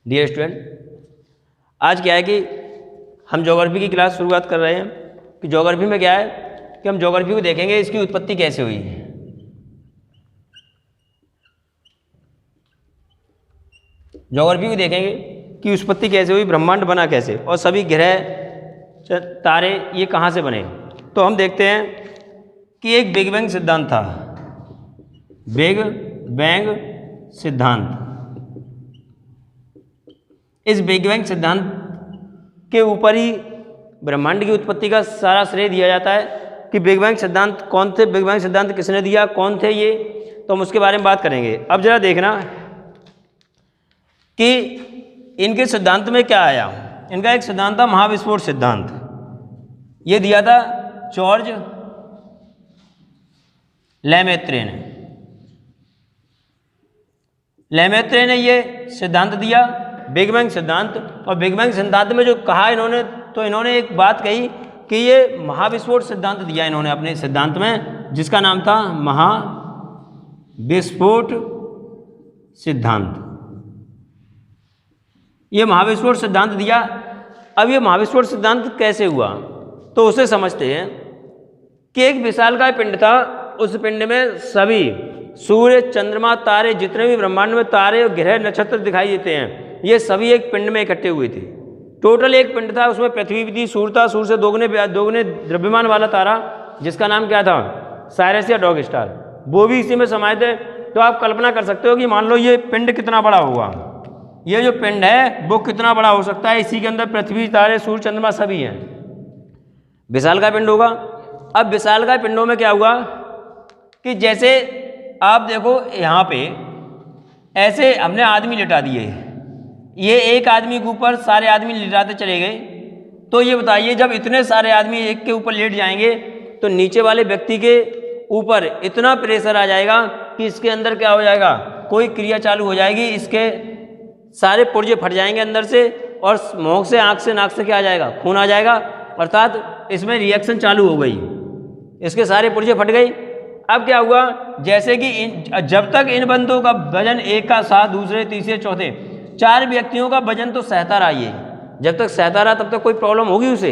Dear student, आज क्या है कि हम ज्योग्राफी की क्लास शुरुआत कर रहे हैं कि ज्योग्राफी में क्या है कि हम ज्योग्राफी को देखेंगे इसकी उत्पत्ति कैसे हुई। ज्योग्राफी को देखेंगे कि उत्पत्ति कैसे हुई, ब्रह्मांड बना कैसे और सभी ग्रह तारे ये कहाँ से बने। तो हम देखते हैं कि एक बिग बैंग सिद्धांत था, बिग बैंग सिद्धांत। इस बिग बैंग सिद्धांत के ऊपर ही ब्रह्मांड की उत्पत्ति का सारा श्रेय दिया जाता है कि बिग बैंग सिद्धांत कौन थे, बिग बैंग सिद्धांत किसने दिया, कौन थे ये, तो हम उसके बारे में बात करेंगे। अब जरा देखना कि इनके सिद्धांत में क्या आया। इनका एक सिद्धांत था महाविस्फोट सिद्धांत, ये दिया था जॉर्ज लेमेत्रे ने। लेमेत्रे ने ये सिद्धांत दिया बिग बैंग सिद्धांत। और बिग बैंग सिद्धांत में जो कहा इन्होंने, तो इन्होंने एक बात कही कि ये महाविस्फोट सिद्धांत दिया इन्होंने अपने सिद्धांत में, जिसका नाम था महाविस्फोट सिद्धांत। ये महाविस्फोट सिद्धांत दिया। अब ये महाविस्फोट सिद्धांत कैसे हुआ तो उसे समझते हैं कि एक विशालकाय पिंड था, उस पिंड में सभी सूर्य, चंद्रमा, तारे, जितने भी ब्रह्मांड में तारे और ग्रह नक्षत्र दिखाई देते हैं, ये सभी एक पिंड में इकट्ठे हुए थे। टोटल एक पिंड था, उसमें पृथ्वी भी थी, सूर्य था, सूर्य से दोगुने द्रव्यमान वाला तारा जिसका नाम क्या था, साइरस या डॉग स्टार, वो भी इसी में समाये थे। तो आप कल्पना कर सकते हो कि मान लो ये पिंड कितना बड़ा होगा, ये जो पिंड है वो कितना बड़ा हो सकता है। इसी के अंदर पृथ्वी, तारे, सूर्य, चंद्रमा सभी हैं, विशालकाय पिंड होगा। अब विशालकाय पिंडों में क्या हुआ कि जैसे आप देखो यहाँ पे ऐसे हमने आदमी लिटा दिए, ये एक आदमी के ऊपर सारे आदमी लिटाते चले गए। तो ये बताइए जब इतने सारे आदमी एक के ऊपर लेट जाएंगे तो नीचे वाले व्यक्ति के ऊपर इतना प्रेशर आ जाएगा कि इसके अंदर क्या हो जाएगा, कोई क्रिया चालू हो जाएगी, इसके सारे पुर्जे फट जाएंगे अंदर से, और मुंह से, आँख से, नाक से क्या आ जाएगा, खून आ जाएगा, अर्थात इसमें रिएक्शन चालू हो गई, इसके सारे पुर्जे फट गई। अब क्या हुआ, जैसे कि जब तक इन बंदों का वजन एक का साथ, दूसरे, तीसरे, चौथे, 4 व्यक्तियों का वजन तो सहता रहा, ये जब तक सहता रहा तब तक कोई प्रॉब्लम होगी, उसे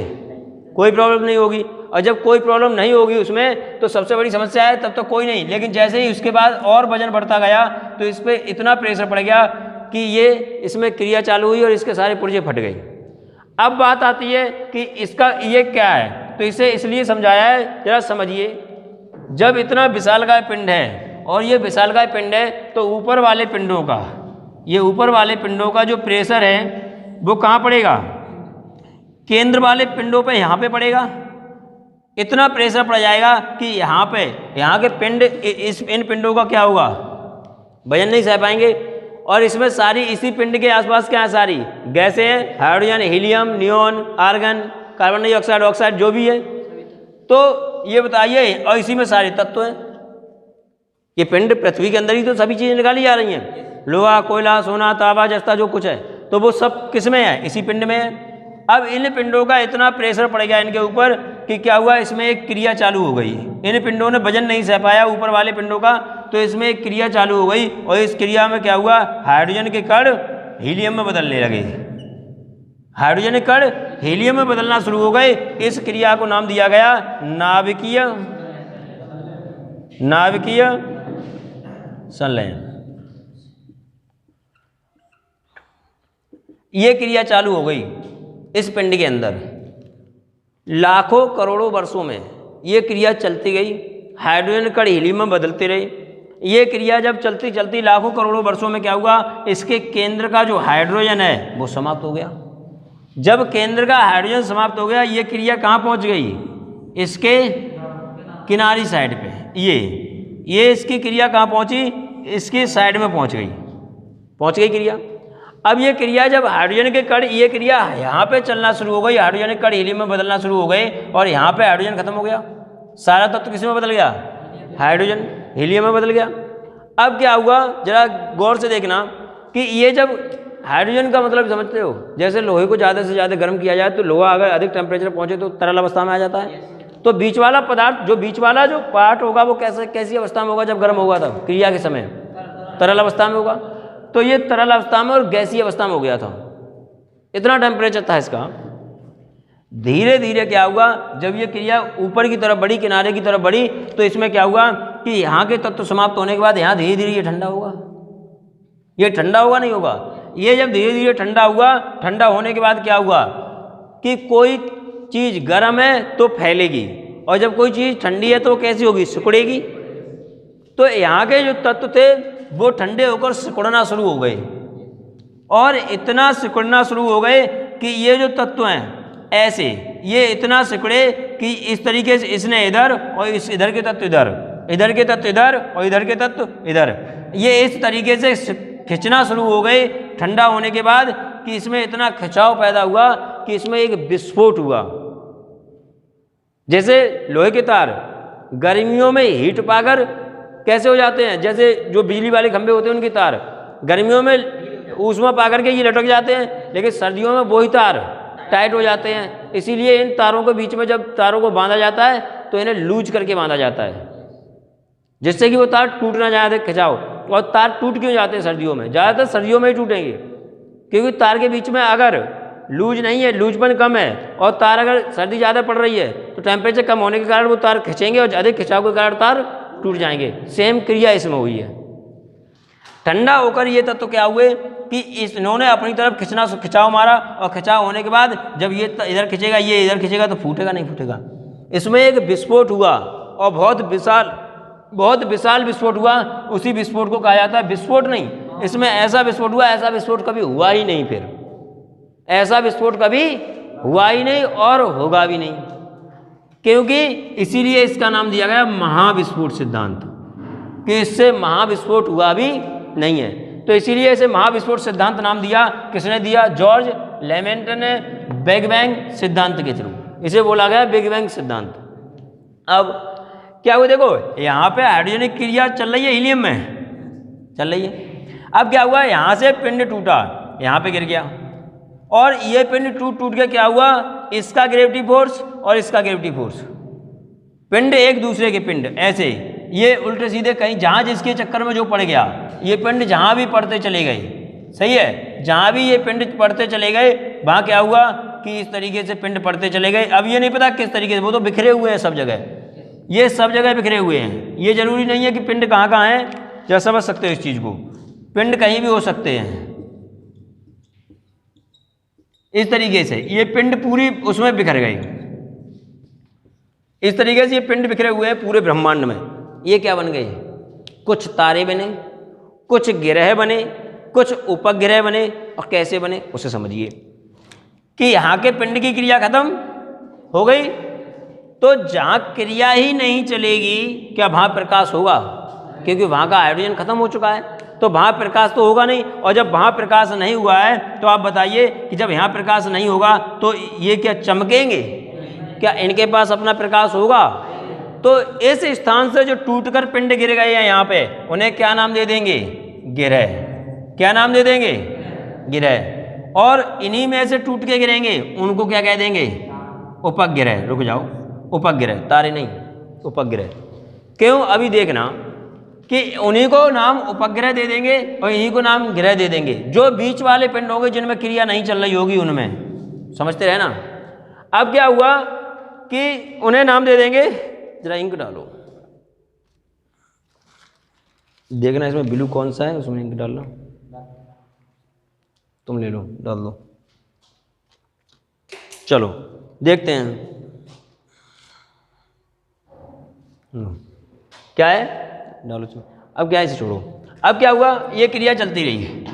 कोई प्रॉब्लम नहीं होगी। और जब कोई प्रॉब्लम नहीं होगी उसमें तो सबसे बड़ी समस्या है, तब तक कोई नहीं। लेकिन जैसे ही उसके बाद और वजन बढ़ता गया तो इस पर इतना प्रेशर पड़ गया कि ये इसमें क्रिया चालू हुई और इसके सारे पुर्जे फट गए। अब बात आती है कि इसका ये क्या है, तो इसे इसलिए समझाया है, जरा समझिए। जब इतना विशालकाय पिंड है और ये विशालकाय पिंड है तो ऊपर वाले पिंडों का, ये ऊपर वाले पिंडों का जो प्रेशर है वो कहाँ पड़ेगा, केंद्र वाले पिंडों पे, यहाँ पे पड़ेगा। इतना प्रेशर पड़ जाएगा कि यहाँ पे, यहाँ के पिंड, इन पिंडों का क्या होगा, वजन नहीं सह पाएंगे। और इसमें सारी, इसी पिंड के आसपास क्या है, सारी गैसें हैं, hydrogen, helium, neon, argon, carbon dioxide, oxide जो भी है। तो ये बताइए, और इसी में सारे तत्व हैं। ये पिंड पृथ्वी के अंदर ही तो सभी चीज़ें निकाली जा रही हैं, लोहा, कोयला, सोना, तांबा, जस्ता जो कुछ है, तो वो सब किस में है, इसी पिंड में है। अब इन पिंडों का इतना प्रेशर पड़ गया इनके ऊपर कि क्या हुआ, इसमें एक क्रिया चालू हो गई। इन पिंडों ने वजन नहीं सह पाया ऊपर वाले पिंडों का, तो इसमें एक क्रिया चालू हो गई और इस क्रिया में क्या हुआ, हाइड्रोजन के कण हीलियम में बदलने लगे। हाइड्रोजन के कण हीलियम में बदलना शुरू हो गए। इस क्रिया को नाम दिया गया नाभिकीय संलयन। ये क्रिया चालू हो गई इस पिंड के अंदर। लाखों करोड़ों वर्षों में ये क्रिया चलती गई, हाइड्रोजन कण हीलियम में बदलते रहे। ये क्रिया जब चलती चलती लाखों करोड़ों वर्षों में क्या हुआ, इसके केंद्र का जो हाइड्रोजन है वो समाप्त हो गया। जब केंद्र का हाइड्रोजन समाप्त हो गया, ये क्रिया कहाँ पहुँच गई, इसके किनारी साइड पे। ये इसकी क्रिया कहाँ पहुँची, इसकी साइड में पहुँच गई क्रिया। अब ये क्रिया जब हाइड्रोजन के कण, ये क्रिया यहाँ पे चलना शुरू हो गई, हाइड्रोजन के कण हीलियम में बदलना शुरू हो गए और यहाँ पे हाइड्रोजन खत्म हो गया। सारा तत्व किस में बदल गया, हाइड्रोजन हीलियम में बदल गया। अब क्या हुआ, जरा गौर से देखना कि ये जब हाइड्रोजन का मतलब समझते हो, जैसे लोहे को ज़्यादा से ज़्यादा गर्म किया जाए तो लोहा अगर अधिक टेम्परेचर पहुँचे तो तरल अवस्था में आ जाता है। तो बीच वाला पदार्थ, जो बीच वाला जो पार्ट होगा वो कैसी अवस्था में होगा, जब गर्म होगा तब क्रिया के समय तरल अवस्था में होगा। तो ये तरल अवस्था में और गैसीय अवस्था में हो गया था, इतना टेम्परेचर था इसका। धीरे धीरे क्या हुआ, जब ये क्रिया ऊपर की तरफ बढ़ी, किनारे की तरफ बढ़ी, तो इसमें क्या हुआ कि यहाँ के तत्व समाप्त होने के बाद यहाँ धीरे धीरे ये ठंडा होगा। ये ठंडा होगा नहीं होगा, ये जब धीरे धीरे ठंडा हुआ, ठंडा होने के बाद क्या हुआ कि कोई चीज़ गर्म है तो फैलेगी, और जब कोई चीज़ ठंडी है तो कैसी होगी, सिकुड़ेगी। तो यहाँ के जो तत्व थे वो ठंडे होकर सिकुड़ना शुरू हो गए, और इतना सिकुड़ना शुरू हो गए कि ये जो तत्व हैं ऐसे, ये इतना सिकुड़े कि इस तरीके से इसने इधर और इस इधर के तत्व इधर, इधर के तत्व इधर और इधर के तत्व इधर, ये इस तरीके से खिंचना शुरू हो गए ठंडा होने के बाद, कि इसमें इतना खिंचाव पैदा हुआ कि इसमें एक विस्फोट हुआ। जैसे लोहे के तार गर्मियों में हीट पाकर कैसे हो जाते हैं, जैसे जो बिजली वाले खंभे होते हैं उनके तार गर्मियों में ऊष्मा पाकर के ये लटक जाते हैं, लेकिन सर्दियों में वही तार टाइट हो जाते हैं। इसीलिए इन तारों के बीच में जब तारों को बांधा जाता है तो इन्हें लूज करके बांधा जाता है, जिससे कि वो तार टूट ना जाए खिंचाव। और तार टूट क्यों जाते हैं सर्दियों में, ज़्यादातर सर्दियों में ही टूटेंगे, क्योंकि तार के बीच में अगर लूज नहीं है, लूजपन कम है, और तार अगर सर्दी ज़्यादा पड़ रही है तो टेम्परेचर कम होने के कारण वो तार खिंचेंगे और अधिक खिंचाव के कारण तार टूट जाएंगे। सेम क्रिया इसमें हुई है। ठंडा होकर ये तत्व क्या हुए कि इन्होंने अपनी तरफ खिंचाव मारा, और खिंचाव होने के बाद जब ये इधर खिंचेगा, ये इधर खिंचेगा, तो फूटेगा नहीं फूटेगा। इसमें एक विस्फोट हुआ, और बहुत विशाल विस्फोट हुआ। उसी विस्फोट को कहा जाता है, विस्फोट नहीं, इसमें ऐसा विस्फोट हुआ, ऐसा विस्फोट कभी हुआ ही नहीं, फिर ऐसा विस्फोट कभी हुआ ही नहीं और होगा भी नहीं, क्योंकि इसीलिए इसका नाम दिया गया महाविस्फोट सिद्धांत, कि इससे महाविस्फोट हुआ भी नहीं है। तो इसीलिए इसे महाविस्फोट सिद्धांत नाम दिया। किसने दिया? जॉर्ज लेमेंटन ने बिग बैंग सिद्धांत के थ्रू इसे बोला गया बिग बैंग सिद्धांत। अब क्या हुआ, देखो यहाँ पे हाइड्रोजनिक क्रिया चल रही है, हीलियम में चल रही है। अब क्या हुआ, यहाँ से पिंड टूटा, यहाँ पे गिर गया, और ये पिंड टूट के क्या हुआ, इसका ग्रेविटी फोर्स और इसका ग्रेविटी फोर्स, पिंड एक दूसरे के पिंड ऐसे ये उल्टे सीधे कहीं जहाँ जिसके चक्कर में जो पड़ गया, ये पिंड जहाँ भी पड़ते चले गए, सही है, जहाँ भी ये पिंड पड़ते चले गए वहाँ क्या हुआ कि इस तरीके से पिंड पड़ते चले गए। अब ये नहीं पता किस तरीके से, वो तो बिखरे हुए हैं सब जगह, ये सब जगह बिखरे हुए हैं। ये जरूरी नहीं है कि पिंड कहाँ कहाँ है, जरा समझ सकते हो इस चीज़ को, पिंड कहीं भी हो सकते हैं। इस तरीके से ये पिंड पूरी उसमें बिखर गई, इस तरीके से ये पिंड बिखरे हुए हैं पूरे ब्रह्मांड में। ये क्या बन गए, कुछ तारे बने, कुछ ग्रह बने, कुछ उपग्रह बने, और कैसे बने उसे समझिए कि यहाँ के पिंड की क्रिया खत्म हो गई, तो जहाँ क्रिया ही नहीं चलेगी क्या वहाँ प्रकाश होगा? क्योंकि वहाँ का हाइड्रोजन खत्म हो चुका है, तो वहाँ प्रकाश तो होगा नहीं। और जब वहाँ प्रकाश नहीं हुआ है तो आप बताइए कि जब यहाँ प्रकाश नहीं होगा तो ये क्या चमकेंगे? क्या इनके पास अपना प्रकाश होगा? तो इस स्थान से जो टूटकर पिंड गिर गए हैं यहाँ पे, उन्हें क्या नाम दे देंगे? गिरह। क्या नाम दे देंगे? गिरह। और इन्हीं में से टूट के गिरेंगे, उनको क्या कह देंगे? उपग्रह। रुक जाओ, उपग्रह, तारे नहीं, उपग्रह। क्यों? अभी देखना कि उन्हीं को नाम उपग्रह दे देंगे और इन्हीं को नाम ग्रह दे देंगे। जो बीच वाले पिंड होंगे जिनमें क्रिया नहीं चल रही होगी उनमें, समझते रहे ना। अब क्या हुआ कि उन्हें नाम दे देंगे, जरा इंक डालो, देखना इसमें ब्लू कौन सा है, उसमें इंक डाल लो, तुम ले लो, डाल दो। चलो देखते हैं क्या है, डालो। अब क्या है, इसे छोड़ो। अब क्या हुआ, ये क्रिया चलती रही।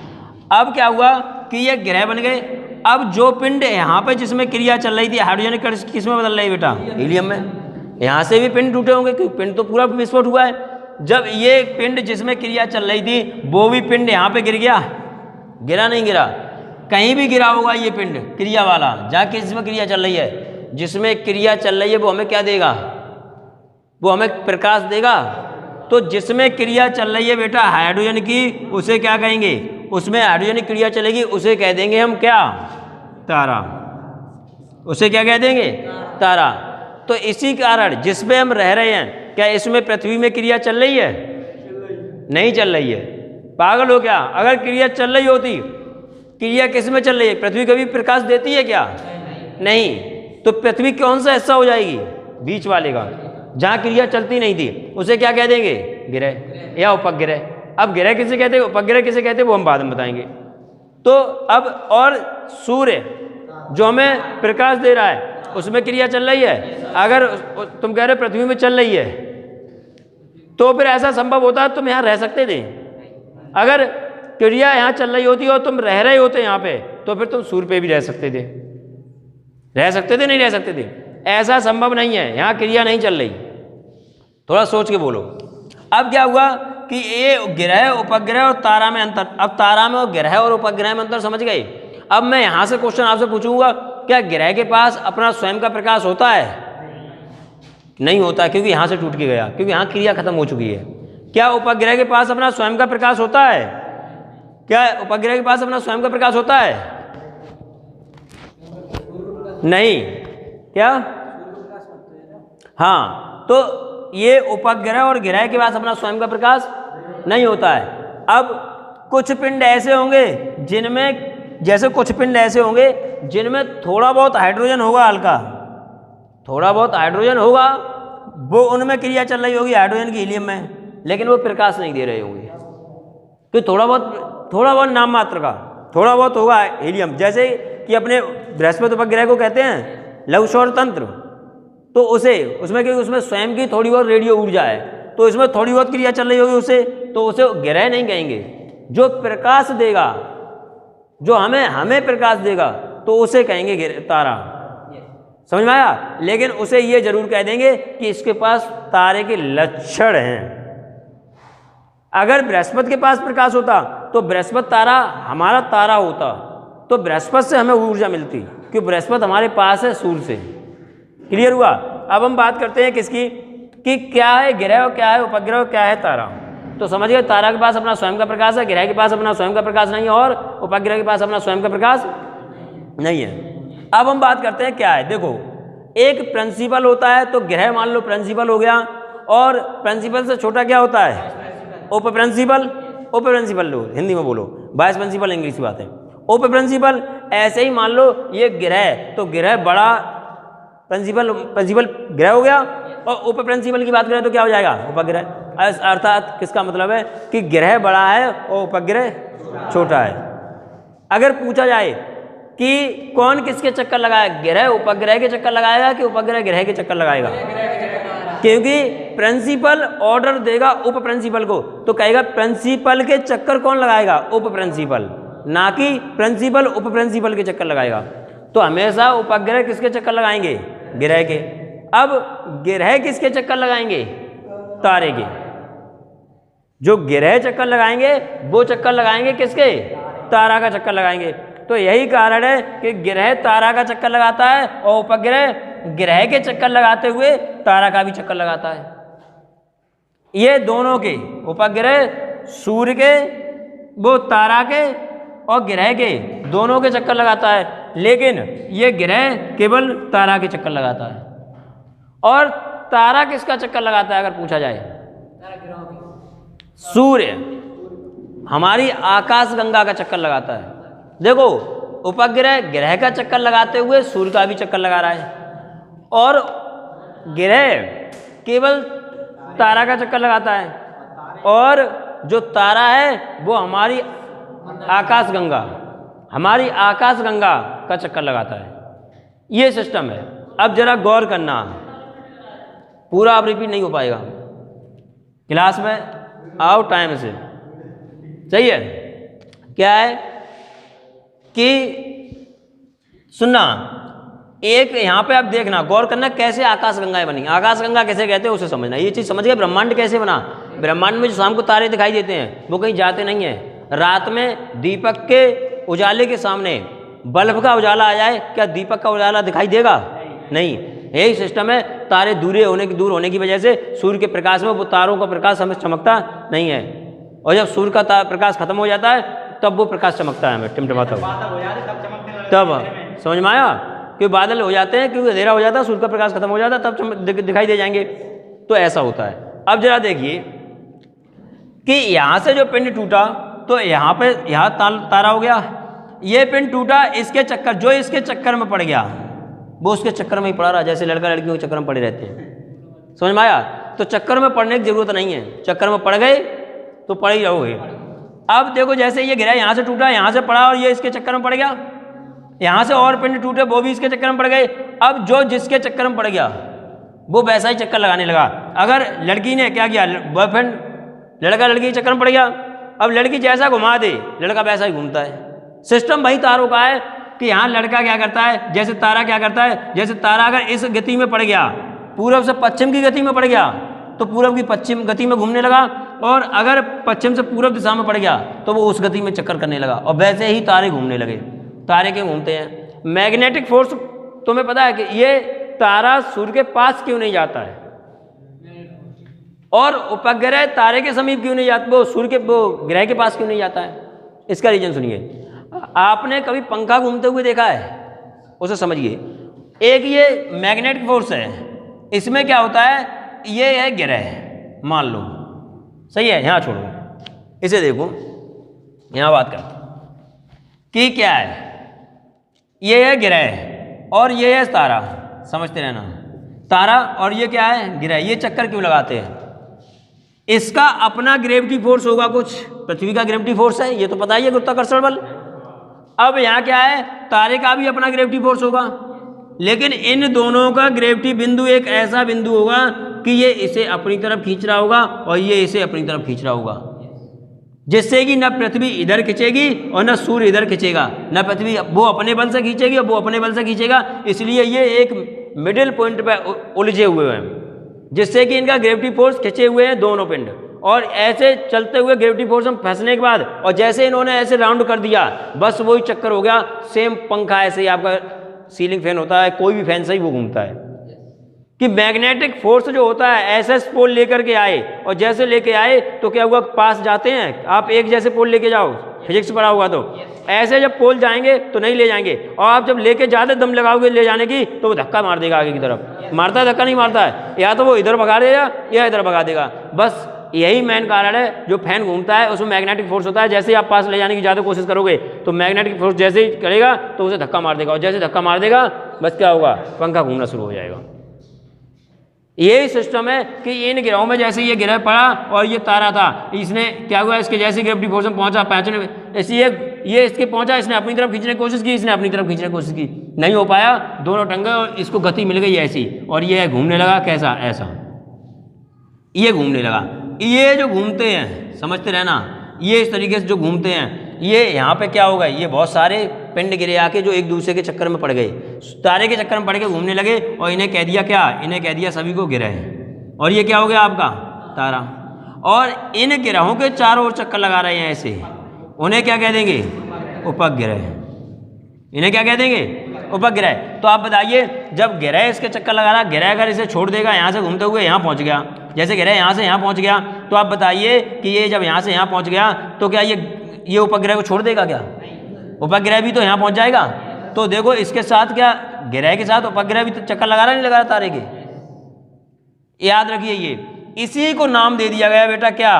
अब क्या हुआ कि ये ग्रह बन गए। अब जो पिंड यहाँ पे जिसमें क्रिया चल रही थी, हाइड्रोजन कण किस में बदल रही है बेटा? हीलियम में। यहाँ से भी पिंड टूटे होंगे क्योंकि पिंड तो पूरा विस्फोट हुआ है। जब ये पिंड जिसमें क्रिया चल रही थी वो भी पिंड यहाँ पे गिर गया, गिरा नहीं गिरा? कहीं भी गिरा होगा ये पिंड क्रिया वाला, जहाँ जिसमें क्रिया चल रही है। जिसमें क्रिया चल रही है वो हमें क्या देगा? वो हमें प्रकाश देगा। तो जिसमें क्रिया चल रही है बेटा हाइड्रोजन की, उसे क्या कहेंगे? उसमें हाइड्रोजन की क्रिया चलेगी, उसे कह देंगे हम क्या? तारा। उसे क्या कह देंगे? तारा। तो इसी कारण जिस पे हम रह रहे हैं, क्या इसमें पृथ्वी में क्रिया चल रही है? नहीं चल रही है। पागल हो क्या? अगर क्रिया चल रही होती, क्रिया किस में चल रही है? पृथ्वी कभी प्रकाश देती है क्या? नहीं। तो पृथ्वी कौन सा हिस्सा हो जाएगी? बीच वाले का, जहाँ क्रिया चलती नहीं थी, उसे क्या कह देंगे? ग्रह या उपग्रह। अब ग्रह किसे कहते हैं, उपग्रह किसे कहते हैं, वो हम बाद में बताएंगे। तो अब और सूर्य जो हमें प्रकाश दे रहा है उसमें क्रिया चल रही है। अगर तुम कह रहे पृथ्वी में चल रही है तो फिर ऐसा संभव होता है तुम यहाँ रह सकते थे? अगर क्रिया यहाँ चल रही होती और तुम रह रहे होते यहाँ पे, तो फिर तुम सूर्य पे भी रह सकते थे। रह सकते थे, नहीं रह सकते थे? ऐसा संभव नहीं है, यहाँ क्रिया नहीं चल रही। थोड़ा सोच के बोलो। अब क्या हुआ कि ये ग्रह, उपग्रह और तारा में अंतर। अब तारा में और ग्रह और उपग्रह में अंतर समझ गए। अब मैं यहाँ से क्वेश्चन आपसे पूछूंगा, क्या ग्रह के पास अपना स्वयं का प्रकाश होता है? नहीं होता, क्योंकि यहाँ से टूट के गया, क्योंकि यहाँ क्रिया खत्म हो चुकी है। क्या उपग्रह के पास अपना स्वयं का प्रकाश होता है? क्या उपग्रह के पास अपना स्वयं का प्रकाश होता है? नहीं। क्या? हाँ, तो ये उपग्रह और ग्रह के पास अपना स्वयं का प्रकाश नहीं होता है। अब कुछ पिंड ऐसे होंगे जिनमें, जैसे कुछ पिंड ऐसे होंगे जिनमें थोड़ा बहुत हाइड्रोजन होगा, हल्का थोड़ा बहुत हाइड्रोजन होगा, वो उनमें क्रिया चल रही होगी हाइड्रोजन की हीलियम में, लेकिन वो प्रकाश नहीं दे रहे होंगे। तो थोड़ा बहुत नाम मात्र का थोड़ा बहुत होगा हीलियम। जैसे कि अपने बृहस्पति उपग्रह को कहते हैं लघु सौर तंत्र, तो उसमें क्योंकि उसमें स्वयं की थोड़ी बहुत रेडियो ऊर्जा है, तो इसमें थोड़ी बहुत क्रिया चल रही होगी उसे, तो उसे ग्रह नहीं कहेंगे। जो प्रकाश देगा, जो हमें प्रकाश देगा, तो उसे कहेंगे तारा। समझ में आया? लेकिन उसे ये जरूर कह देंगे कि इसके पास तारे के लक्षण हैं। अगर बृहस्पति के पास प्रकाश होता तो बृहस्पति तारा हमारा तारा होता, तो बृहस्पति से हमें ऊर्जा मिलती, क्योंकि बृहस्पति हमारे पास है सूर्य से। क्लियर हुआ? अब हम बात करते हैं किसकी, कि क्या है ग्रह और क्या है उपग्रह और क्या है तारा। तो समझ गए, तारा के पास अपना स्वयं का प्रकाश है, ग्रह के पास अपना स्वयं का प्रकाश नहीं है, और उपग्रह के पास अपना स्वयं का प्रकाश नहीं है। अब हम बात करते हैं क्या है। देखो, एक प्रिंसिपल होता है, तो ग्रह मान लो प्रिंसिपल हो गया, और प्रिंसिपल से छोटा क्या होता है? उप प्रिंसिपल। उप प्रिंसिपल लो, हिंदी में बोलो, वाइस प्रिंसिपल इंग्लिश की बात है। उप प्रिंसिपल, ऐसे ही मान लो ये ग्रह, तो ग्रह बड़ा, प्रिंसिपल ग्रह हो गया, और उप प्रिंसिपल की बात करें तो क्या हो जाएगा? उपग्रह। अर्थात किसका मतलब है कि ग्रह बड़ा है और उपग्रह छोटा है। अगर पूछा जाए कि कौन किसके चक्कर लगाएगा, ग्रह उपग्रह के चक्कर लगाएगा कि उपग्रह ग्रह के चक्कर लगाएगा? क्योंकि प्रिंसिपल ऑर्डर देगा उप प्रिंसिपल को, तो कहेगा प्रिंसिपल के चक्कर कौन लगाएगा? उप प्रिंसिपल, ना कि प्रिंसिपल उप प्रिंसिपल के चक्कर लगाएगा। तो हमेशा उपग्रह किसके चक्कर लगाएंगे? ग्रह के। अब ग्रह किसके चक्कर लगाएंगे? तारे के। जो ग्रह चक्कर लगाएंगे वो चक्कर लगाएंगे किसके? तारा का चक्कर लगाएंगे। तो यही कारण है कि ग्रह तारा का चक्कर लगाता है, और उपग्रह ग्रह के चक्कर लगाते हुए तारा का भी चक्कर लगाता है। ये दोनों के, उपग्रह सूर्य के, वो तारा के और ग्रह के, दोनों के चक्कर लगाता है, लेकिन ये ग्रह केवल तारा के चक्कर लगाता है। और तारा किसका चक्कर लगाता है अगर पूछा जाए? सूर्य हमारी आकाश गंगा का चक्कर लगाता है। देखो, उपग्रह ग्रह का चक्कर लगाते हुए सूर्य का भी चक्कर लगा रहा है, और ग्रह केवल तारा का चक्कर लगाता है, और जो तारा है वो हमारी आकाश गंगा का चक्कर लगाता है। ये सिस्टम है। अब जरा गौर करना, पूरा आप रिपीट नहीं हो पाएगा, क्लास में आओ टाइम से, सही है? क्या है कि सुनना, एक यहाँ पे आप देखना, गौर करना कैसे आकाश गंगाएं बनी। आकाश गंगा कैसे कहते हैं उसे समझना। ये चीज़ समझ गए? ब्रह्मांड कैसे बना? ब्रह्मांड में जो शाम को तारे दिखाई देते हैं वो कहीं जाते नहीं हैं। रात में दीपक के उजाले के सामने बल्ब का उजाला आ जाए, क्या दीपक का उजाला दिखाई देगा? नहीं। यही सिस्टम है, तारे दूर होने की वजह से सूर्य के प्रकाश में वो तारों का प्रकाश हमें चमकता नहीं है, और जब सूर्य का प्रकाश खत्म हो जाता है तब वो प्रकाश चमकता है, हमें टिमटिमाता हुआ। तब समझ में आया? क्योंकि बादल हो जाते हैं, क्योंकि अंधेरा हो जाता है, सूर्य का प्रकाश खत्म हो जाता है, तब दिखाई दे जाएंगे। तो ऐसा होता है। अब जरा देखिए कि यहाँ से जो पिंड टूटा तो यहाँ पे यहाँ तारा हो गया, ये पिंड टूटा, इसके चक्कर जो इसके चक्कर में पड़ गया वो उसके चक्कर में ही पड़ा रहा, जैसे लड़का लड़कियों के चक्कर में पड़े रहते हैं। समझ में आया? तो चक्कर में पड़ने की जरूरत नहीं है, चक्कर में पड़ गए तो पड़ ही रहोगे। अब देखो जैसे ये गिरा, यहाँ से टूटा, यहाँ से पड़ा और ये इसके चक्कर में पड़ गया, यहाँ से और पिंड टूटे वो भी इसके चक्कर में पड़ गए। अब जो जिसके चक्कर में पड़ गया वो वैसा ही चक्कर लगाने लगा। अगर लड़की ने क्या किया, बॉयफ्रेंड लड़का लड़की के चक्कर में पड़ गया, अब लड़की जैसा घुमा दे लड़का वैसा ही घूमता है। सिस्टम वही तारों का है कि यहाँ लड़का क्या करता है, जैसे तारा क्या करता है, जैसे तारा अगर इस गति में पड़ गया, पूर्व से पश्चिम की गति में पड़ गया तो पूर्व की पश्चिम गति में घूमने लगा, और अगर पश्चिम से पूर्व दिशा में पड़ गया तो वो उस गति में चक्कर करने लगा, और वैसे ही तारे घूमने लगे। तारे क्यों घूमते हैं? मैग्नेटिक फोर्स तुम्हें पता है कि ये तारा सूर्य के पास क्यों नहीं जाता है, और उपग्रह तारे के समीप क्यों नहीं जाता, वो सूर्य के वो ग्रह के पास क्यों नहीं जाता है? इसका रीजन सुनिए। आपने कभी पंखा घूमते हुए देखा है? उसे समझिए। एक ये मैग्नेटिक फोर्स है, इसमें क्या होता है, ये है ग्रह मान लो, सही है, यहाँ छोड़ो, इसे देखो, यहाँ बात कर कि क्या है, ये है ग्रह और ये है तारा, समझते रहना, तारा और ये क्या है, ग्रह। ये चक्कर क्यों लगाते हैं? इसका अपना ग्रेविटी फोर्स होगा, कुछ पृथ्वी का ग्रेविटी फोर्स है, ये तो पता ही है, गुरुत्वाकर्षण बल। अब यहाँ क्या है, तारे का भी अपना ग्रेविटी फोर्स होगा, लेकिन इन दोनों का ग्रेविटी बिंदु एक ऐसा बिंदु होगा कि ये इसे अपनी तरफ खींच रहा होगा और ये इसे अपनी तरफ खींच रहा होगा, जिससे कि न पृथ्वी इधर खींचेगी और न सूर्य इधर खींचेगा, न पृथ्वी वो अपने बल से खींचेगी और वो अपने बल से खींचेगा। इसलिए ये एक मिडिल पॉइंट पे उलझे हुए हैं, जिससे कि इनका ग्रेविटी फोर्स खींचे हुए हैं दोनों पिंड, और ऐसे चलते हुए ग्रेविटी फोर्स में फंसने के बाद, और जैसे इन्होंने ऐसे राउंड कर दिया, बस वही चक्कर हो गया। सेम पंखा ऐसे ही आपका सीलिंग फैन होता है, कोई भी फैन से ही वो घूमता है कि मैग्नेटिक फोर्स जो होता है एसएस पोल लेकर के आए, और जैसे लेके आए तो क्या हुआ, पास जाते हैं आप, एक जैसे पोल लेके जाओ, फिजिक्स पढ़ा होगा तो, ऐसे जब पोल जाएंगे तो नहीं ले जाएंगे, और आप जब लेके ज़्यादा दम लगाओगे ले जाने की तो वो धक्का मार देगा आगे की तरफ। मारता है धक्का? नहीं मारता है, या तो वो इधर भगा देगा या इधर भगा देगा। बस यही मेन कारण है, जो फैन घूमता है उसमें मैग्नेटिक फोर्स होता है। जैसे ही आप पास ले जाने की ज़्यादा कोशिश करोगे तो मैग्नेटिक फोर्स जैसे ही करेगा तो उसे धक्का मार देगा, और जैसे धक्का मार देगा बस क्या होगा, पंखा घूमना शुरू हो जाएगा। यही सिस्टम है कि इन ग्रहों में जैसे ये ग्रह पड़ा और ये तारा था, इसने क्या हुआ, इसके जैसे ग्रेविटी फोर्स में पहुंचा, पहुंचने में ऐसी ये इसके पहुंचा, इसने अपनी तरफ खींचने की कोशिश की, इसने अपनी तरफ खींचने की कोशिश की, नहीं हो पाया, दोनों टंगे और इसको गति मिल गई ऐसी, और ये घूमने लगा कैसा, ऐसा, ये घूमने लगा। ये जो घूमते हैं, समझते रहना, ये इस तरीके से जो घूमते हैं, ये यहाँ पे क्या होगा, ये बहुत सारे पिंड गिरे आके जो एक दूसरे के चक्कर में पड़ गए, तारे के चक्कर में पड़ के घूमने लगे, और इन्हें कह दिया क्या, इन्हें कह दिया सभी को ग्रह, और ये क्या हो गया आपका तारा। और इन ग्रहों के चारों ओर चक्कर लगा रहे हैं ऐसे, उन्हें क्या कह देंगे, उपग्रह। इन्हें क्या कह देंगे, उपग्रह। तो आप बताइए, जब ग्रह इसके चक्कर लगा रहा, ग्रह अगर इसे छोड़ देगा, यहाँ से घूमते हुए यहाँ पहुँच गया, जैसे ग्रह यहाँ से यहाँ पहुँच गया, तो आप बताइए कि ये जब यहाँ से यहाँ पहुँच गया तो क्या ये उपग्रह को छोड़ देगा क्या? उपग्रह भी तो यहाँ पहुँच जाएगा। तो देखो इसके साथ क्या, ग्रह के साथ उपग्रह भी तो चक्कर लगा रहा नहीं लगा रहा तारे के। याद रखिए, ये इसी को नाम दे दिया गया बेटा क्या,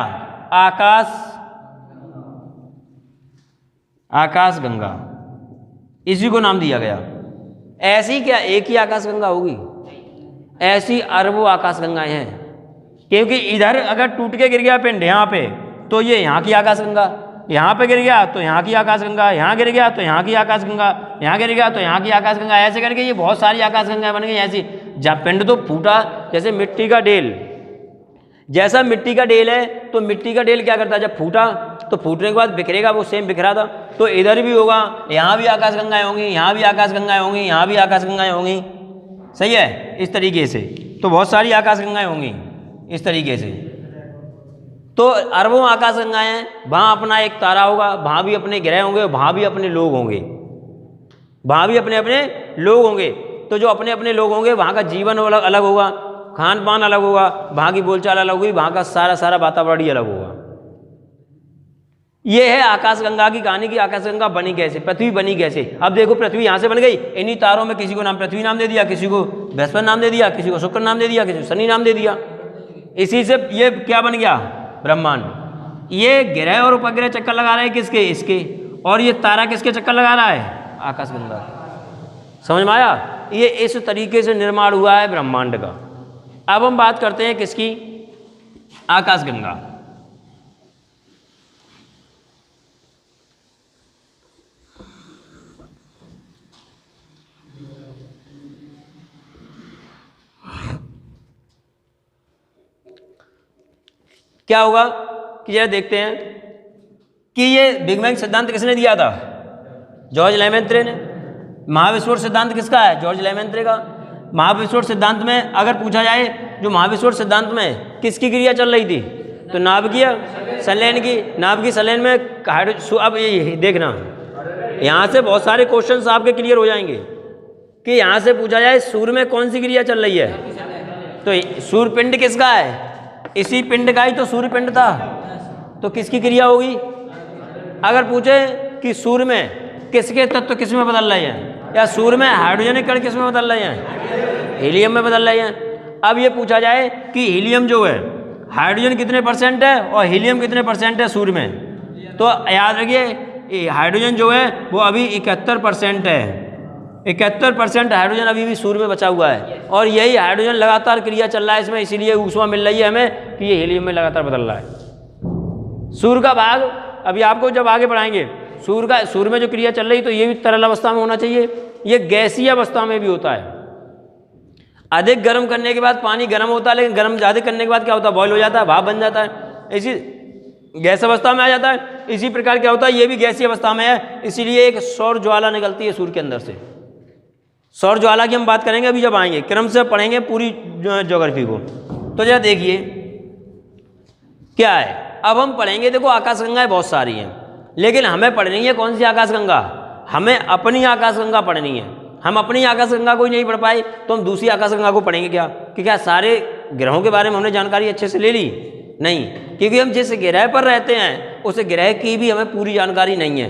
आकाश गंगा, इसी को नाम दिया गया। ऐसी क्या एक ही आकाश गंगा होगी? ऐसी अरबों आकाश गंगाएं हैं, क्योंकि इधर अगर टूट के गिर गया पिंड यहाँ पे तो ये यहाँ की आकाश गंगा, यहाँ पे गिर गया तो यहाँ की आकाश गंगा, यहाँ गिर गया तो यहाँ की आकाश गंगा, यहाँ गिर गया तो यहाँ की आकाश गंगा, ऐसे करके ये बहुत सारी आकाश गंगाएं बन गई ऐसी। जब पिंड तो फूटा जैसे मिट्टी का डेल, जैसा मिट्टी का डेल है, तो मिट्टी का डेल क्या करता है, जब फूटा तो फूटने के बाद बिखरेगा, वो सेम बिखरा था, तो इधर भी होगा, यहाँ भी आकाश गंगाएं होंगी, यहाँ भी आकाश गंगाएं होंगी, यहाँ भी आकाश गंगाएं होंगी, सही है, इस तरीके से। तो बहुत सारी आकाश गंगाएं होंगी इस तरीके से। तो अरबों आकाश गंगाएं हैं, वहाँ अपना एक तारा होगा, वहाँ भी अपने ग्रह होंगे, वहाँ भी अपने लोग होंगे, वहाँ भी अपने अपने लोग होंगे। तो जो अपने अपने लोग होंगे वहाँ का जीवन अलग होगा, खान पान अलग होगा, वहाँ की बोलचाल अलग होगी, वहाँ का सारा वातावरण ही अलग होगा। ये है आकाशगंगा की कहानी की आकाशगंगा बनी कैसे, पृथ्वी बनी कैसे। अब देखो पृथ्वी यहाँ से बन गई, इन्हीं तारों में किसी को नाम पृथ्वी नाम दे दिया, किसी को बृहस्पति नाम दे दिया, किसी को शुक्र नाम दे दिया, किसी को शनि नाम दे दिया। इसी से ये क्या बन गया, ब्रह्मांड। ये ग्रह और उपग्रह चक्कर लगा रहे हैं किसके? इसके। और ये तारा किसके चक्कर लगा रहा है? आकाशगंगा। समझ में आया? ये इस तरीके से निर्माण हुआ है ब्रह्मांड का। अब हम बात करते हैं किसकी? आकाशगंगा। क्या होगा कि जरा देखते हैं कि ये बिग बैंग सिद्धांत किसने दिया था? जॉर्ज लेमेंत्रे ने। महाविस्फोट सिद्धांत किसका है? जॉर्ज लेमेंत्रे का। महाविस्फोट सिद्धांत में अगर पूछा जाए, जो महाविस्फोट सिद्धांत में किसकी क्रिया चल रही थी? तो नाभिकीय संलयन की। नाभिकीय संलयन में अब ये देखना, यहाँ से बहुत सारे क्वेश्चंस आपके क्लियर हो जाएंगे कि यहाँ से पूछा जाए सूर्य में कौन सी क्रिया चल रही है, तो सूर्य पिंड किसका है? इसी पिंड का ही तो सूर्य पिंड था, तो किसकी क्रिया होगी? अगर पूछे कि सूर्य में किसके तत्व किस में बदल रहे हैं, या सूर्य में हाइड्रोजनिक कण किस में बदल रहे हैं? हीलियम में बदल रहे हैं। अब ये पूछा जाए कि हीलियम जो है, हाइड्रोजन कितने % है और हीलियम कितने % है सूर्य में, तो याद रखिए हाइड्रोजन जो है वो अभी 71% है। 71% हाइड्रोजन अभी भी सूर्य में बचा हुआ है, और यही हाइड्रोजन लगातार क्रिया चल रहा है इसमें, इसीलिए ऊष्मा मिल रही है हमें कि ये हीलियम में लगातार बदल रहा है। सूर्य का भाग अभी आपको जब आगे बढ़ाएंगे, सूर्य में जो क्रिया चल रही तो ये भी तरल अवस्था में होना चाहिए, ये गैसीय अवस्था में भी होता है। अधिक गर्म करने के बाद पानी गर्म होता है, लेकिन गर्म ज़्यादा करने के बाद क्या होता है? बॉयल हो जाता है, भाप बन जाता है, इसी गैस अवस्था में आ जाता है। इसी प्रकार क्या होता है, ये भी गैसीय अवस्था में है, इसीलिए एक सौर ज्वाला निकलती है सूर्य के अंदर से। सौर ज्वाला की हम बात करेंगे अभी जब आएंगे, क्रम से पढ़ेंगे पूरी ज्योग्राफी को। तो जरा देखिए क्या है, अब हम पढ़ेंगे, देखो आकाशगंगाएं बहुत सारी हैं, लेकिन हमें पढ़नी है कौन सी आकाशगंगा? हमें अपनी आकाशगंगा पढ़नी है। हम अपनी आकाशगंगा को ही नहीं पढ़ पाए तो हम दूसरी आकाशगंगा को पढ़ेंगे क्या? कि क्या सारे ग्रहों के बारे में हमने जानकारी अच्छे से ले ली? नहीं, क्योंकि हम जिस ग्रह पर रहते हैं उस ग्रह की भी हमें पूरी जानकारी नहीं है।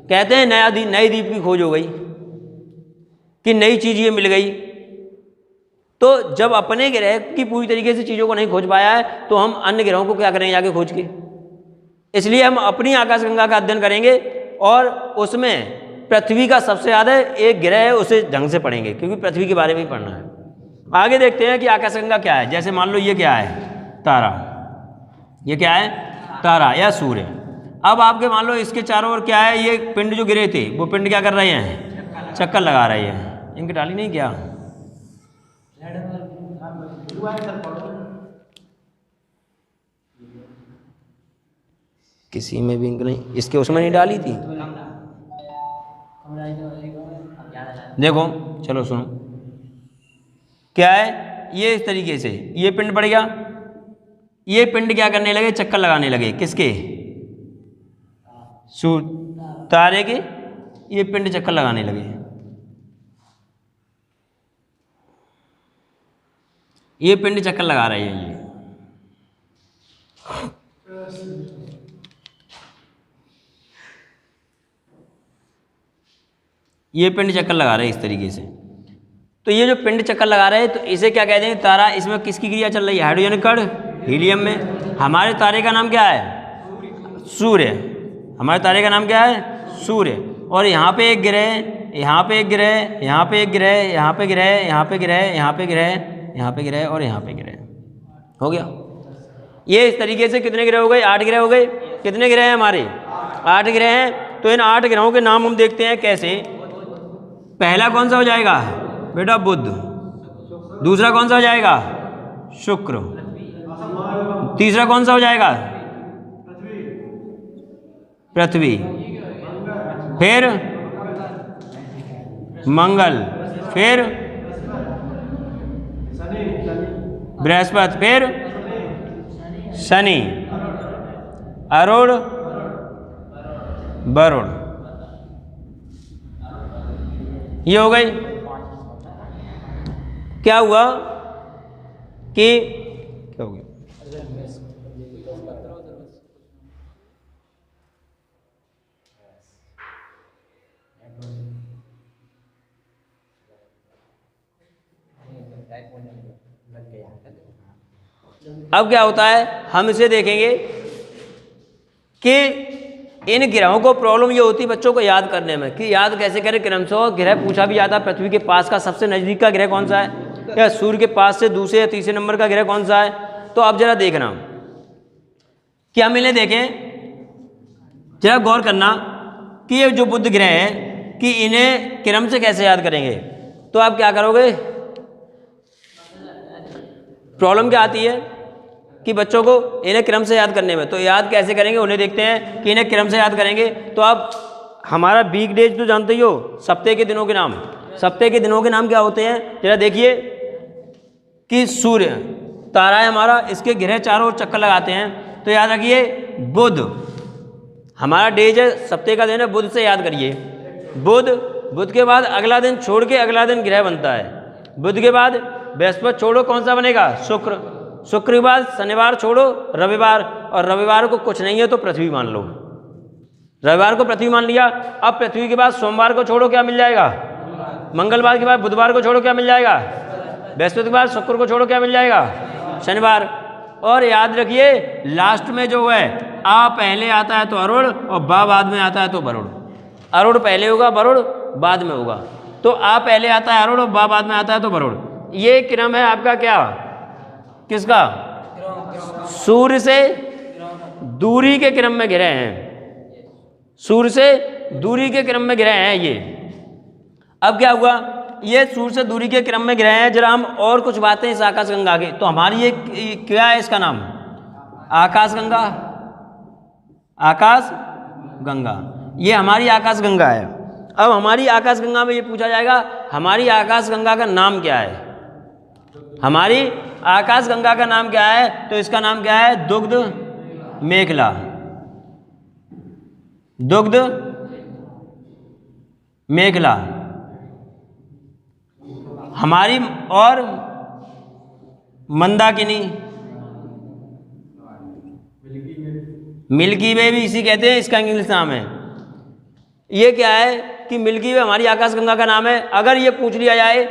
कहते हैं नए द्वीप की खोज हो गई, कि नई चीज़ ये मिल गई। तो जब अपने ग्रह की पूरी तरीके से चीज़ों को नहीं खोज पाया है तो हम अन्य ग्रहों को क्या करेंगे जाके खोज के? इसलिए हम अपनी आकाशगंगा का अध्ययन करेंगे, और उसमें पृथ्वी का सबसे ज़्यादा एक ग्रह है उसे ढंग से पढ़ेंगे, क्योंकि पृथ्वी के बारे में ही पढ़ना है। आगे देखते हैं कि आकाशगंगा क्या है। जैसे मान लो ये क्या है? तारा। ये क्या है? तारा या सूर्य। अब आपके मान लो इसके चारों ओर क्या है? ये पिंड जो गिरे थे वो पिंड क्या कर रहे हैं? चक्कर लगा रहे हैं। इनकी डाली नहीं क्या? किसी में भी नहीं, इसके उसमें नहीं डाली थी। देखो चलो सुनो क्या है, ये इस तरीके से ये पिंड बढ़ गया, ये पिंड क्या करने लगे? चक्कर लगाने लगे। किसके? तारे के। ये पिंड चक्कर लगाने लगे। ये पिंड चक्कर लगा रहे हैं। ये पिंड चक्कर लगा रहे हैं इस तरीके से। तो ये जो पिंड चक्कर लगा रहे हैं तो इसे क्या कहते हैं? तारा। इसमें किसकी क्रिया चल रही है? हाइड्रोजन कण हीलियम में। हमारे तारे का नाम क्या है? सूर्य। हमारे तारे का नाम क्या है? सूर्य। और यहाँ पे एक ग्रह, यहाँ पे एक ग्रह, यहाँ पे एक ग्रह, यहाँ पे ग्रह, यहाँ पे ग्रह, यहाँ पे ग्रह, यहाँ पे ग्रह और यहाँ पे ग्रह। हो गया। ये इस तरीके से कितने ग्रह हो गए? 8 ग्रह हो गए। कितने ग्रह हैं हमारे? 8 ग्रह हैं। तो इन 8 ग्रहों के नाम हम देखते हैं कैसे। पहला कौन सा हो जाएगा बेटा? बुध। दूसरा कौन सा हो जाएगा? शुक्र। तीसरा कौन सा हो जाएगा? पृथ्वी। फिर मंगल, फिर बृहस्पति, फिर शनि, अरुण, वरुण। ये हो गई। क्या हुआ कि क्या हो गया? अब क्या होता है हम इसे देखेंगे कि इन ग्रहों को प्रॉब्लम ये होती है बच्चों को याद करने में कि याद कैसे करें। क्रमशः ग्रह पूछा भी जाता है, पृथ्वी के पास का सबसे नज़दीक का ग्रह कौन सा है, या सूर्य के पास से दूसरे या तीसरे नंबर का ग्रह कौन सा है। तो अब जरा देखना कि हम इन्हें देखें, जरा गौर करना कि ये जो बुध ग्रह है कि इन्हें क्रम से कैसे याद करेंगे। तो आप क्या करोगे, प्रॉब्लम क्या आती है कि बच्चों को इन्हें क्रम से याद करने में, तो याद कैसे करेंगे उन्हें देखते हैं कि इन्हें क्रम से याद करेंगे। तो आप हमारा वीक डेज तो जानते ही हो, सप्ताह के दिनों के नाम, सप्ताह के दिनों के नाम क्या होते हैं, जरा देखिए कि सूर्य तारा है हमारा, इसके ग्रह चारों ओर चक्कर लगाते हैं। तो याद रखिए बुध हमारा डेज है, सप्ताह का दिन है, बुध से याद करिए। बुध के बाद अगला दिन छोड़ के अगला दिन ग्रह बनता है। बुध के बाद बृहस्पति छोड़ो, कौन सा बनेगा, शुक्र। शुक्र के बाद शनिवार छोड़ो, रविवार, और रविवार को कुछ नहीं है तो पृथ्वी मान लो, रविवार को पृथ्वी मान लिया। अब पृथ्वी के बाद सोमवार को छोड़ो, क्या मिल जाएगा, मंगलवार के बाद बुधवार को छोड़ो, क्या मिल जाएगा, बृहस्पति के बाद शुक्र को छोड़ो, क्या मिल जाएगा, शनिवार। और याद रखिए लास्ट में जो है आ पहले आता है तो अरुण, और बा बाद में आता है तो वरुण। अरुण पहले होगा, वरुण बाद में होगा। तो आ पहले आता है अरुण और बा बाद में आता है तो वरुण। ये क्रम है आपका क्या, किसका, सूर्य से दूरी के क्रम में ग्रह हैं, सूर्य से दूरी के क्रम में ग्रह हैं ये। अब क्या हुआ, ये सूर्य से दूरी के क्रम में ग्रह हैं। जरा हम और कुछ बातें इस आकाश गंगा की, तो हमारी ये क्या है, इसका नाम आकाश गंगा, आकाश गंगा, ये हमारी आकाश गंगा है। अब हमारी आकाश गंगा में ये पूछा जाएगा हमारी आकाश गंगा का नाम क्या है, हमारी आकाश गंगा का नाम क्या है। तो इसका नाम क्या है, दुग्ध मेखला, दुग्ध मेखला हमारी, और मंदाकिनी, मिल्की वे भी इसी कहते हैं, इसका इंग्लिश नाम है। ये क्या है कि मिल्की वे हमारी आकाश गंगा का नाम है। अगर ये पूछ लिया जाए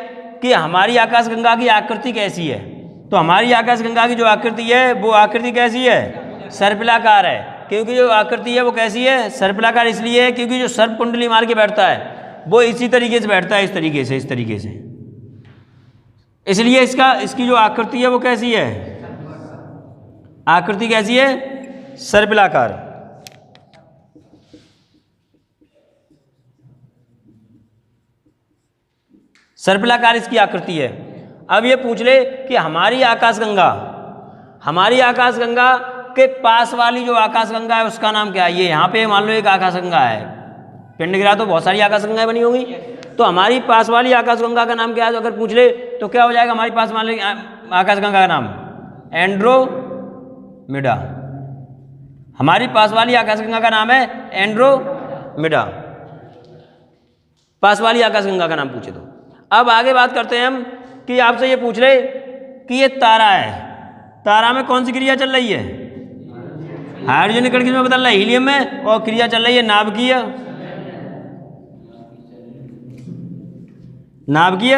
कि हमारी आकाश गंगा की आकृति कैसी है, तो हमारी आकाश गंगा की जो आकृति है वो आकृति कैसी है, सर्पिलाकार है। क्योंकि जो आकृति है वो कैसी है, सर्पिलाकार इसलिए है क्योंकि जो सर्प कुंडली मार के बैठता है वो इसी तरीके से बैठता है, इस तरीके से, इस तरीके से, इसलिए इसकी जो आकृति है वो कैसी है, आकृति कैसी है, सर्पिलाकार। सर्पिलाकार इसकी आकृति है। अब ये पूछ ले कि हमारी आकाश गंगा के पास वाली जो आकाश गंगा है उसका नाम क्या है। ये यहाँ पे मान लो एक आकाश गंगा है, पिंड गिरा तो बहुत सारी आकाश गंगाएं बनी होंगी, तो हमारी पास वाली आकाश गंगा का नाम क्या है। तो अगर पूछ ले तो क्या हो जाएगा हमारी पास वाली आकाश गंगा का नाम, एंड्रोमेडा। हमारी पास वाली आकाश गंगा का नाम है एंड्रोमेडा, पास वाली आकाश गंगा का नाम पूछे तो। अब आगे बात करते हैं हम कि आपसे ये पूछ रहे कि ये तारा है, तारा में कौन सी क्रिया चल रही है, हाइड्रोजन कण किसमें बदल रहा है, हीलियम में, और क्रिया चल रही है नाभिकीय, नाभिकीय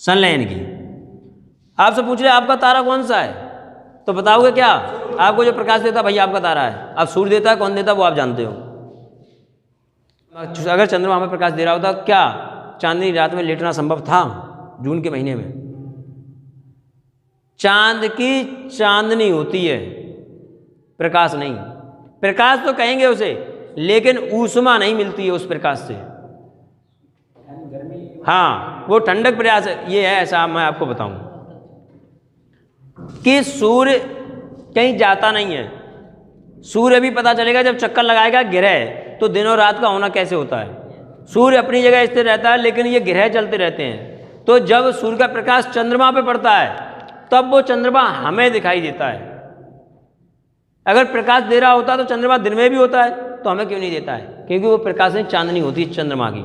संलयन की। आपसे पूछ रहे आपका तारा कौन सा है, तो बताओगे क्या, आपको जो प्रकाश देता भैया आपका तारा है। अब सूर्य देता है, कौन देता है वो आप जानते हो। अगर चंद्रमा हमें प्रकाश दे रहा होता, क्या चांदनी रात में लेटना संभव था जून के महीने में। चांद की चांदनी होती है, प्रकाश नहीं। प्रकाश तो कहेंगे उसे, लेकिन ऊष्मा नहीं मिलती है उस प्रकाश से। हाँ, वो ठंडक प्रयास ये है, ऐसा मैं आपको बताऊं कि सूर्य कहीं जाता नहीं है। सूर्य भी पता चलेगा जब चक्कर लगाएगा ग्रह, तो दिन और रात का होना कैसे होता है। सूर्य अपनी जगह स्थिर रहता है, लेकिन ये ग्रह चलते रहते हैं। तो जब सूर्य का प्रकाश चंद्रमा पे पड़ता है तब वो चंद्रमा हमें दिखाई देता है। अगर प्रकाश दे रहा होता तो चंद्रमा दिन में भी होता है, तो हमें क्यों नहीं देता है, क्योंकि वो प्रकाश में चांदनी होती है चंद्रमा की।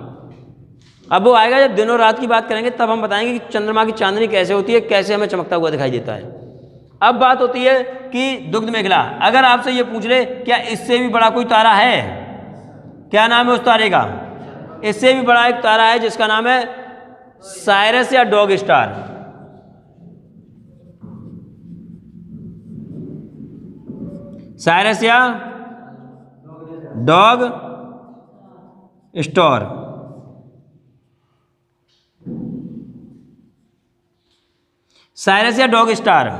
अब वो आएगा जब दिन और रात की बात करेंगे, तब हम बताएंगे कि चंद्रमा की चांदनी कैसे होती है, कैसे हमें चमकता हुआ दिखाई देता है। अब बात होती है कि दुग्ध मेखला। अगर आपसे ये पूछ ले क्या इससे भी बड़ा कोई तारा है, क्या नाम है उस तारे का, इससे भी बड़ा एक तारा है जिसका नाम है साइरस या डॉग स्टार। साइरस या डॉग स्टार। साइरस या डॉग स्टार,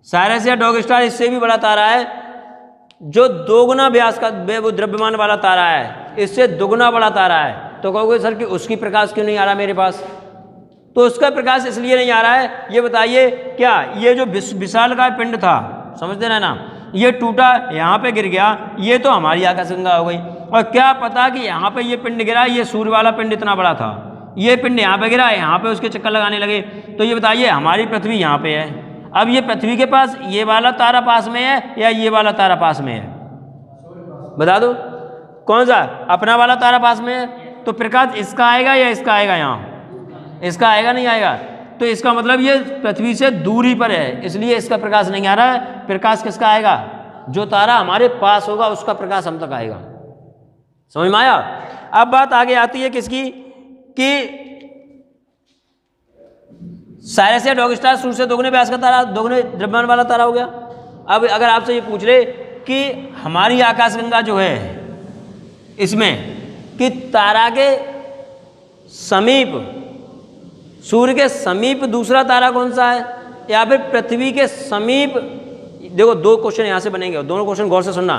साइरस या डॉग स्टार इससे भी बड़ा तारा है, जो दोगुना व्यास का वो द्रव्यमान वाला तारा है, इससे दुगुना बड़ा तारा है। तो कहोगे सर कि उसकी प्रकाश क्यों नहीं आ रहा मेरे पास? तो उसका प्रकाश इसलिए नहीं आ रहा है, ये बताइए, क्या ये जो विशालकाय पिंड था, समझते ना ना, ये टूटा यहाँ पे गिर गया, ये तो हमारी आकाशगंगा हो गई। और क्या पता कि यहाँ पे ये पिंड गिरा, ये सूर्य वाला पिंड इतना बड़ा था, ये पिंड यहाँ पे गिरा, यहाँ पे उसके चक्कर लगाने लगे। तो ये बताइए हमारी पृथ्वी यहाँ पे है, अब ये पृथ्वी के पास ये वाला तारा पास में है या ये वाला तारा पास में है? बता दो कौन सा? अपना वाला तारा पास में है, तो प्रकाश इसका आएगा या इसका आएगा? यहाँ इसका आएगा, नहीं आएगा। तो इसका मतलब ये पृथ्वी से दूरी पर है, इसलिए इसका प्रकाश नहीं आ रहा है। प्रकाश किसका आएगा? जो तारा हमारे पास होगा उसका प्रकाश हम तक आएगा। समझ में आया? अब बात आगे आती है किसकी, कि साइरस या डॉग स्टार सूर्य से दोगुने व्यास का तारा, दोगुने द्रव्यमान वाला तारा हो गया। अब अगर आपसे ये पूछ ले कि हमारी आकाशगंगा जो है इसमें कि तारा के समीप, सूर्य के समीप दूसरा तारा कौन सा है, या फिर पृथ्वी के समीप, देखो दो क्वेश्चन यहाँ से बनेंगे, दोनों क्वेश्चन गौर से सुनना।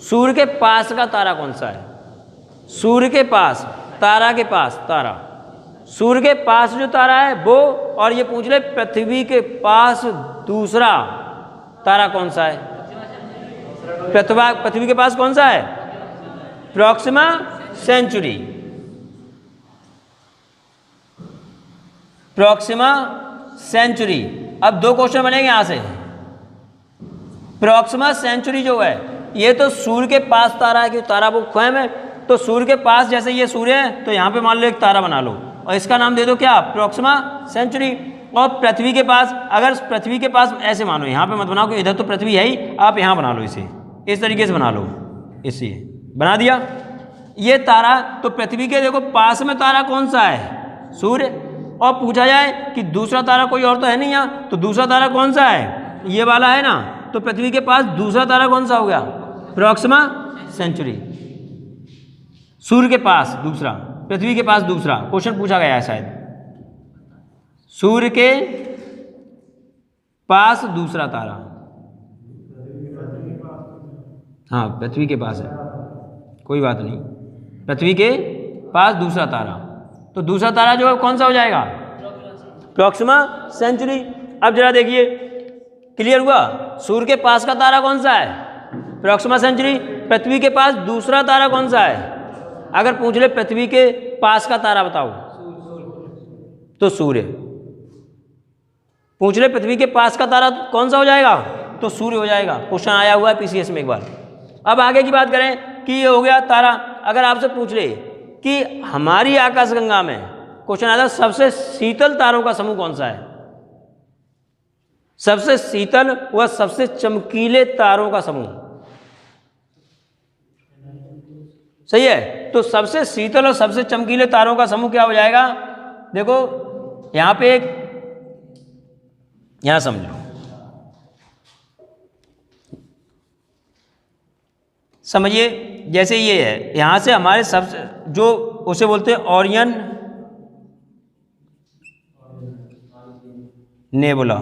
सूर्य के पास का तारा कौन सा है? सूर्य के पास, तारा के पास, तारा सूर्य के पास जो तारा है वो, और ये पूछ ले पृथ्वी के पास दूसरा तारा कौन सा है? पृथ्वी के पास कौन सा है? Proxima Centauri, Proxima Centauri. अब दो क्वेश्चन बनेंगे यहां से। प्रॉक्सिमा सेंचुरी जो है ये तो सूर्य के पास तारा है, क्योंकि तारा वो स्वयं है, तो सूर्य के पास, जैसे ये सूर्य है तो यहाँ पे मान लो एक तारा बना लो और इसका नाम दे दो क्या? Proxima Centauri. और पृथ्वी के पास, अगर पृथ्वी के पास ऐसे मानो, यहाँ पे मत बनाओ कि इधर तो पृथ्वी है ही, आप यहाँ बना लो इसे, इस तरीके से बना लो, इसे बना दिया। ये तारा तो पृथ्वी के देखो पास में तारा कौन सा है? सूर्य। और पूछा जाए कि दूसरा तारा कोई और तो है नहीं यहाँ, तो दूसरा तारा कौन सा है? ये वाला है ना। तो पृथ्वी के पास दूसरा तारा कौन सा हो गया? Proxima Centauri. सूर्य के पास दूसरा, पृथ्वी के पास दूसरा। क्वेश्चन पूछा गया है शायद, सूर्य के पास दूसरा तारा, हाँ पृथ्वी के पास है, कोई बात नहीं, पृथ्वी के पास दूसरा तारा। तो दूसरा तारा जो है कौन सा हो जाएगा? Proxima Centauri. अब जरा देखिए, क्लियर हुआ? सूर्य के पास का तारा कौन सा है? Proxima Centauri. पृथ्वी के पास दूसरा तारा कौन सा है? अगर पूछ ले पृथ्वी के पास का तारा बताओ, तो सूर्य। पूछ ले पृथ्वी के पास का तारा कौन सा हो जाएगा? तो सूर्य हो जाएगा। क्वेश्चन आया हुआ है पीसीएस में एक बार। अब आगे की बात करें कि ये हो गया तारा। अगर आपसे पूछ ले कि हमारी आकाशगंगा में, क्वेश्चन आता है सबसे शीतल तारों का समूह कौन सा है? सबसे शीतल व सबसे चमकीले तारों का समूह, सही है। तो सबसे शीतल और सबसे चमकीले तारों का समूह क्या हो जाएगा? देखो यहां पे एक, यहां समझो, समझिए, जैसे ये है, यहां से हमारे सबसे जो उसे बोलते हैं ओरियन नेबुला।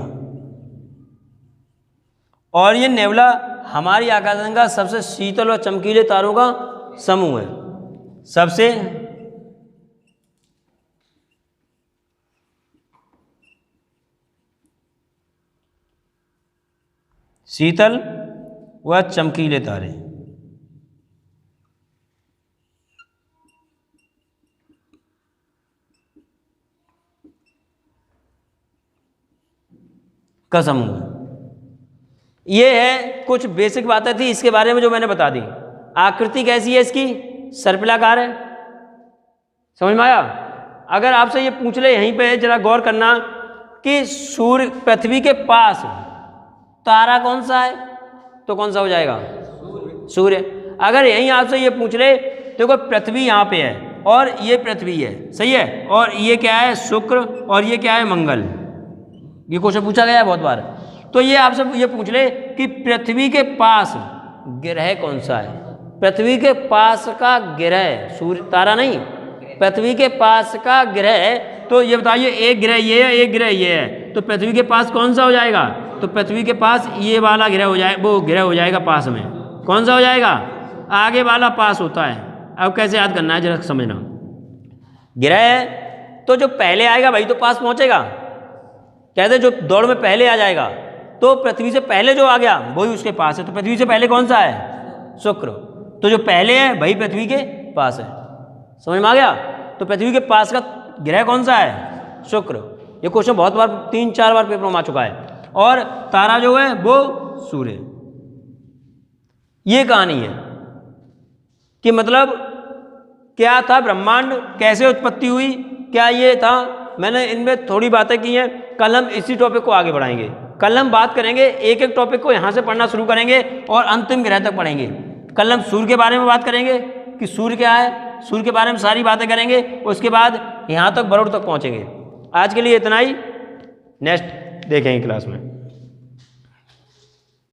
ओरियन नेबुला हमारी आकाशगंगा सबसे शीतल और चमकीले तारों का समूह है। सबसे शीतल व चमकीले तारे, का समूह है। ये है कुछ बेसिक बातें थी इसके बारे में जो मैंने बता दी। आकृति कैसी है इसकी? सर्पिलाकार है। समझ में आया? अगर आपसे ये पूछ ले, यहीं पे जरा गौर करना कि सूर्य, पृथ्वी के पास तारा कौन सा है, तो कौन सा हो जाएगा? सूर्य। अगर यहीं आपसे ये पूछ ले, देखो पृथ्वी यहाँ पे है और ये पृथ्वी है, सही है, और ये क्या है? शुक्र, और ये क्या है? मंगल। ये क्वेश्चन पूछा गया है बहुत बार। तो ये आपसे ये पूछ ले कि पृथ्वी के पास ग्रह कौन सा है। पृथ्वी के पास का ग्रह, सूर्य तारा नहीं, पृथ्वी के पास का ग्रह, तो ये बताइए एक ग्रह ये है, एक ग्रह ये है, तो पृथ्वी के पास कौन सा हो जाएगा? तो पृथ्वी के पास ये वाला ग्रह हो जाए, वो ग्रह हो जाएगा पास में। कौन सा हो जाएगा? आगे वाला पास होता है। अब कैसे याद करना है जरा समझना। ग्रह तो जो पहले आएगा वही तो पास पहुंचेगा। कहते जो दौड़ में पहले आ जाएगा, तो पृथ्वी से पहले जो आ गया वही उसके पास है। तो पृथ्वी से पहले कौन सा है? शुक्र। तो जो पहले है वही पृथ्वी के पास है। समझ में आ गया? तो पृथ्वी के पास का ग्रह कौन सा है? शुक्र। ये क्वेश्चन बहुत बार 3-4 बार पेपर में आ चुका है। और तारा जो है वो सूर्य। ये कहानी है कि मतलब क्या था ब्रह्मांड, कैसे उत्पत्ति हुई, क्या ये था। मैंने इनमें थोड़ी बातें की हैं। कल हम इसी टॉपिक को आगे बढ़ाएंगे। कल हम बात करेंगे, एक एक टॉपिक को यहाँ से पढ़ना शुरू करेंगे और अंतिम ग्रह तक पढ़ेंगे। कल हम सूर्य के बारे में बात करेंगे कि सूर्य क्या है, सूर्य के बारे में सारी बातें करेंगे। उसके बाद यहाँ तक बरोड़ तक पहुँचेंगे। आज के लिए इतना ही, नेक्स्ट देखेंगे क्लास में।